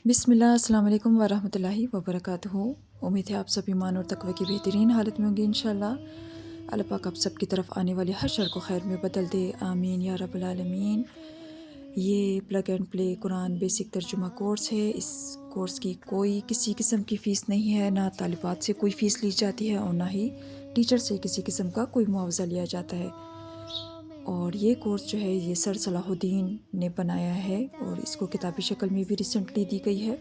بسم اللہ، السلام علیکم ورحمۃ اللہ وبرکاتہ۔ امید ہے آپ سب ایمان اور تقوی کی بہترین حالت میں ہوں گے انشاءاللہ۔ اللہ پاک آپ سب کی طرف آنے والے ہر شر کو خیر میں بدل دے، آمین یا رب العالمین۔ یہ plug and play Quran basic ترجمہ کورس ہے۔ اس کورس کی کوئی کسی قسم کی فیس نہیں ہے، نہ طالبات سے کوئی فیس لی جاتی ہے اور نہ ہی ٹیچر سے کسی قسم کا کوئی معاوضہ لیا جاتا ہے۔ اور یہ کورس جو ہے یہ سر صلاح الدین نے بنایا ہے اور اس کو کتابی شکل میں بھی ریسنٹلی دی گئی ہے۔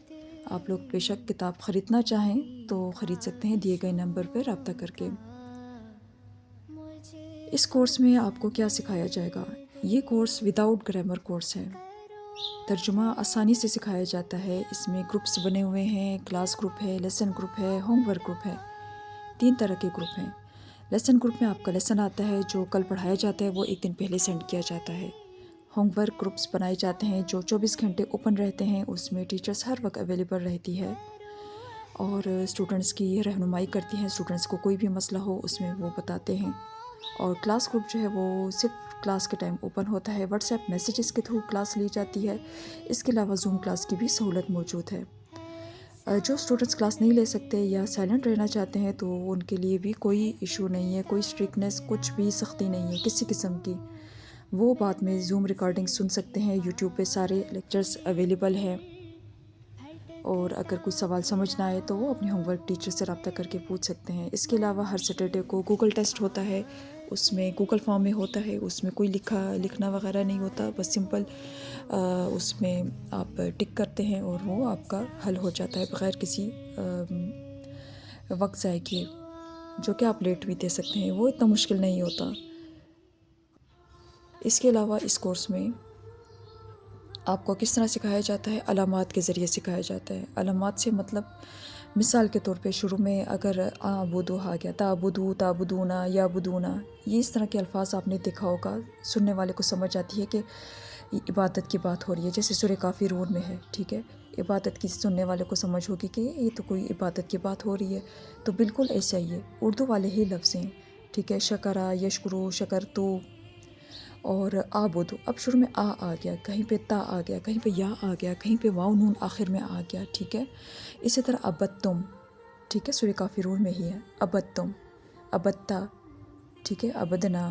آپ لوگ بے شک کتاب خریدنا چاہیں تو خرید سکتے ہیں دیے گئے نمبر پہ رابطہ کر کے۔ اس کورس میں آپ کو کیا سکھایا جائے گا؟ یہ کورس وداؤٹ گرامر کورس ہے۔ ترجمہ آسانی سے سکھایا جاتا ہے۔ اس میں گروپس بنے ہوئے ہیں، کلاس گروپ ہے، لیسن گروپ ہے، ہوم ورک گروپ ہے۔ 3 طرح کے گروپ ہیں۔ لیسن گروپ میں آپ کا لیسن آتا ہے، جو کل پڑھایا جاتا ہے وہ ایک دن پہلے سینڈ کیا جاتا ہے۔ ہوم ورک گروپس بنائے جاتے ہیں جو 24 گھنٹے اوپن رہتے ہیں، اس میں ٹیچرز ہر وقت اویلیبل رہتی ہے اور اسٹوڈنٹس کی رہنمائی کرتی ہیں۔ اسٹوڈنٹس کو کوئی بھی مسئلہ ہو اس میں وہ بتاتے ہیں۔ اور کلاس گروپ جو ہے وہ صرف کلاس کے ٹائم اوپن ہوتا ہے، واٹس ایپ میسیجز کے تھرو کلاس لی جاتی ہے۔ اس کے علاوہ زوم کلاس کی بھی سہولت موجود ہے۔ جو اسٹوڈنٹس کلاس نہیں لے سکتے یا سائلنٹ رہنا چاہتے ہیں تو ان کے لیے بھی کوئی ایشو نہیں ہے، کوئی اسٹرکٹنیس، کچھ بھی سختی نہیں ہے کسی قسم کی۔ وہ بعد میں زوم ریکارڈنگ سن سکتے ہیں، یوٹیوب پہ سارے لیکچرز اویلیبل ہیں۔ اور اگر کوئی سوال سمجھ نہ آئے تو وہ اپنے ہوم ورک ٹیچر سے رابطہ کر کے پوچھ سکتے ہیں۔ اس کے علاوہ ہر سیٹرڈے کو گوگل ٹیسٹ ہوتا ہے، اس میں گوگل فارم میں ہوتا ہے، اس میں کوئی لکھنا وغیرہ نہیں ہوتا، بس سمپل اس میں آپ ٹک کرتے ہیں اور وہ آپ کا حل ہو جاتا ہے بغیر کسی وقت ضائع کیے، جو کہ آپ لیٹ بھی دے سکتے ہیں، وہ اتنا مشکل نہیں ہوتا۔ اس کے علاوہ اس کورس میں آپ کو کس طرح سکھایا جاتا ہے؟ علامات کے ذریعے سکھایا جاتا ہے۔ علامات سے مطلب مثال کے طور پہ شروع میں اگر اعبدو آ گیا، تعبدو، تعبدونا، یعبدونا، یہ اس طرح کے الفاظ آپ نے دیکھا ہوگا، سننے والے کو سمجھ آتی ہے کہ عبادت کی بات ہو رہی ہے، جیسے سورہ کافرون میں ہے، ٹھیک ہے، عبادت کی سننے والے کو سمجھ ہوگی کہ یہ تو کوئی عبادت کی بات ہو رہی ہے۔ تو بالکل ایسا ہی ہے، اردو والے ہی لفظ ہیں، ٹھیک ہے، شکرا، یشکرو، شکرتو اور آبدو۔ اب شروع میں آ گیا، کہیں پہ تا آ گیا، کہیں پہ یا آ گیا، کہیں پہ واو نون آخر میں آ گیا، ٹھیک ہے۔ اسی طرح ابتم، ٹھیک ہے، سورہ کافرون میں ہی ہے، ابتم، ابتا، ٹھیک ہے، ابدنا۔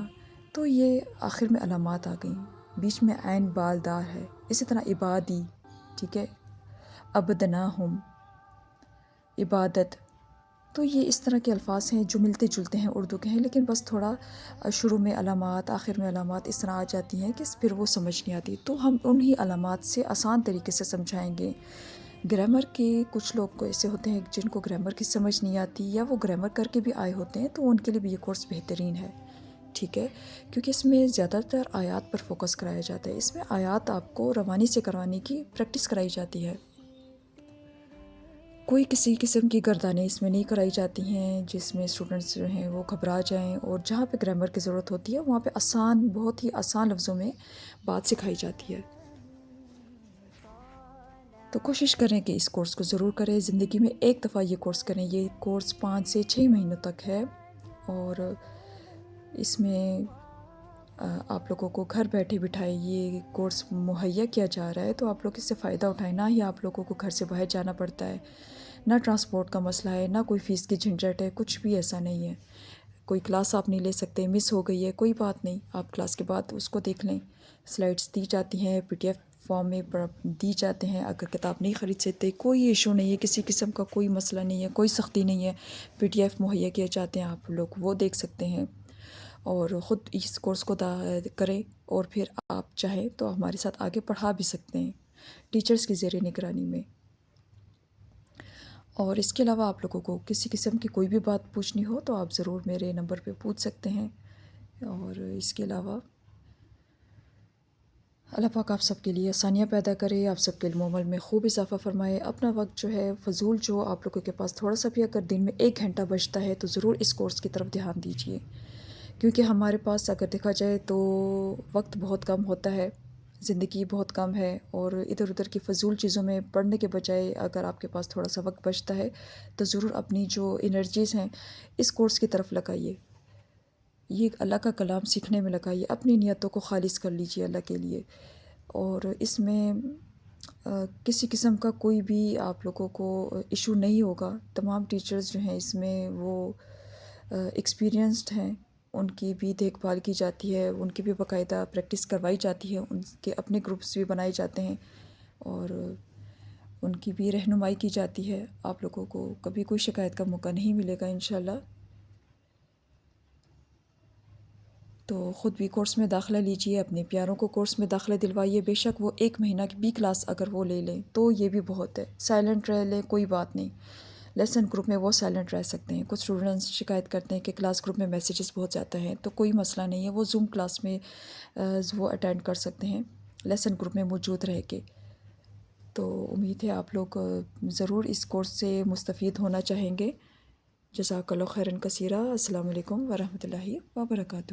تو یہ آخر میں علامات آ گئیں، بیچ میں عین بال دار ہے۔ اسی طرح عبادی، ٹھیک ہے، ابدناہم، عبادت۔ تو یہ اس طرح کے الفاظ ہیں جو ملتے جلتے ہیں، اردو کے ہیں، لیکن بس تھوڑا شروع میں علامات، آخر میں علامات اس طرح آ جاتی ہیں کہ پھر وہ سمجھ نہیں آتی، تو ہم انہی علامات سے آسان طریقے سے سمجھائیں گے۔ گرامر کے کچھ لوگ کو ایسے ہوتے ہیں جن کو گرامر کی سمجھ نہیں آتی، یا وہ گرامر کر کے بھی آئے ہوتے ہیں، تو ان کے لیے بھی یہ کورس بہترین ہے، ٹھیک ہے، کیونکہ اس میں زیادہ تر آیات پر فوکس کرایا جاتا ہے۔ اس میں آیات آپ کو روانی سے کروانے کی پریکٹس کرائی جاتی ہے، کوئی کسی قسم کی گردانیں اس میں نہیں کرائی جاتی ہیں جس میں اسٹوڈنٹس جو ہیں وہ گھبرا جائیں، اور جہاں پہ گرامر کی ضرورت ہوتی ہے وہاں پہ آسان، بہت ہی آسان لفظوں میں بات سکھائی جاتی ہے۔ تو کوشش کریں کہ اس کورس کو ضرور کریں، زندگی میں ایک دفعہ یہ کورس کریں۔ یہ کورس 5 سے 6 مہینوں تک ہے، اور اس میں آپ لوگوں کو گھر بیٹھے بٹھائے یہ کورس مہیا کیا جا رہا ہے، تو آپ لوگ اس سے فائدہ اٹھائیں۔ نہ ہی آپ لوگوں کو گھر سے باہر جانا پڑتا ہے، نہ ٹرانسپورٹ کا مسئلہ ہے، نہ کوئی فیس کی جھنجھٹ ہے، کچھ بھی ایسا نہیں ہے۔ کوئی کلاس آپ نہیں لے سکتے، مس ہو گئی ہے، کوئی بات نہیں، آپ کلاس کے بعد اس کو دیکھ لیں، سلائڈس دی جاتی ہیں، PDF فارم میں دی جاتے ہیں۔ اگر کتاب نہیں خرید سکتے کوئی ایشو نہیں ہے، کسی قسم کا کوئی مسئلہ نہیں ہے، کوئی سختی نہیں ہے، PDF مہیا کیے جاتے ہیں، آپ لوگ وہ دیکھ سکتے ہیں اور خود اس کورس کو کریں، اور پھر آپ چاہیں تو ہمارے ساتھ آگے پڑھا بھی سکتے ہیں ٹیچرز کی زیر نگرانی میں۔ اور اس کے علاوہ آپ لوگوں کو کسی قسم کی کوئی بھی بات پوچھنی ہو تو آپ ضرور میرے نمبر پہ پوچھ سکتے ہیں۔ اور اس کے علاوہ اللہ پاک آپ سب کے لیے آسانیاں پیدا کرے، آپ سب کے علم و عمل میں خوب اضافہ فرمائے۔ اپنا وقت جو ہے فضول، جو آپ لوگوں کے پاس تھوڑا سا بھی اگر دن میں 1 گھنٹہ بچتا ہے تو ضرور اس کورس کی طرف دھیان دیجیے، کیونکہ ہمارے پاس اگر دیکھا جائے تو وقت بہت کم ہوتا ہے، زندگی بہت کم ہے، اور ادھر ادھر کی فضول چیزوں میں پڑھنے کے بجائے اگر آپ کے پاس تھوڑا سا وقت بچتا ہے تو ضرور اپنی جو انرجیز ہیں اس کورس کی طرف لگائیے، یہ اللہ کا کلام سیکھنے میں لگائیے، اپنی نیتوں کو خالص کر لیجیے اللہ کے لیے۔ اور اس میں کسی قسم کا کوئی بھی آپ لوگوں کو ایشو نہیں ہوگا. تمام ٹیچرز جو ہیں اس میں وہ ایکسپیرینسڈ ہیں. ان کی بھی دیکھ بھال کی جاتی ہے، ان کی بھی باقاعدہ پریکٹس کروائی جاتی ہے، ان کے اپنے گروپس بھی بنائے جاتے ہیں اور ان کی بھی رہنمائی کی جاتی ہے. آپ لوگوں کو کبھی کوئی شکایت کا موقع نہیں ملے گا انشاءاللہ. تو خود بھی کورس میں داخلہ لیجئے، اپنے پیاروں کو کورس میں داخلہ دلوائیے. بے شک وہ 1 مہینہ کی بھی کلاس اگر وہ لے لیں تو یہ بھی بہت ہے. سائلنٹ رہ لیں کوئی بات نہیں، لیسن گروپ میں وہ سائلنٹ رہ سکتے ہیں. کچھ اسٹوڈنٹس شکایت کرتے ہیں کہ کلاس گروپ میں میسیجز بہت جاتا ہے، تو کوئی مسئلہ نہیں ہے، وہ زوم کلاس میں وہ اٹینڈ کر سکتے ہیں لیسن گروپ میں موجود رہ کے. تو امید ہے آپ لوگ ضرور اس کورس سے مستفید ہونا چاہیں گے. جزاک اللہ خیرا کثیرا. السلام علیکم ورحمۃ اللہ وبرکاتہ.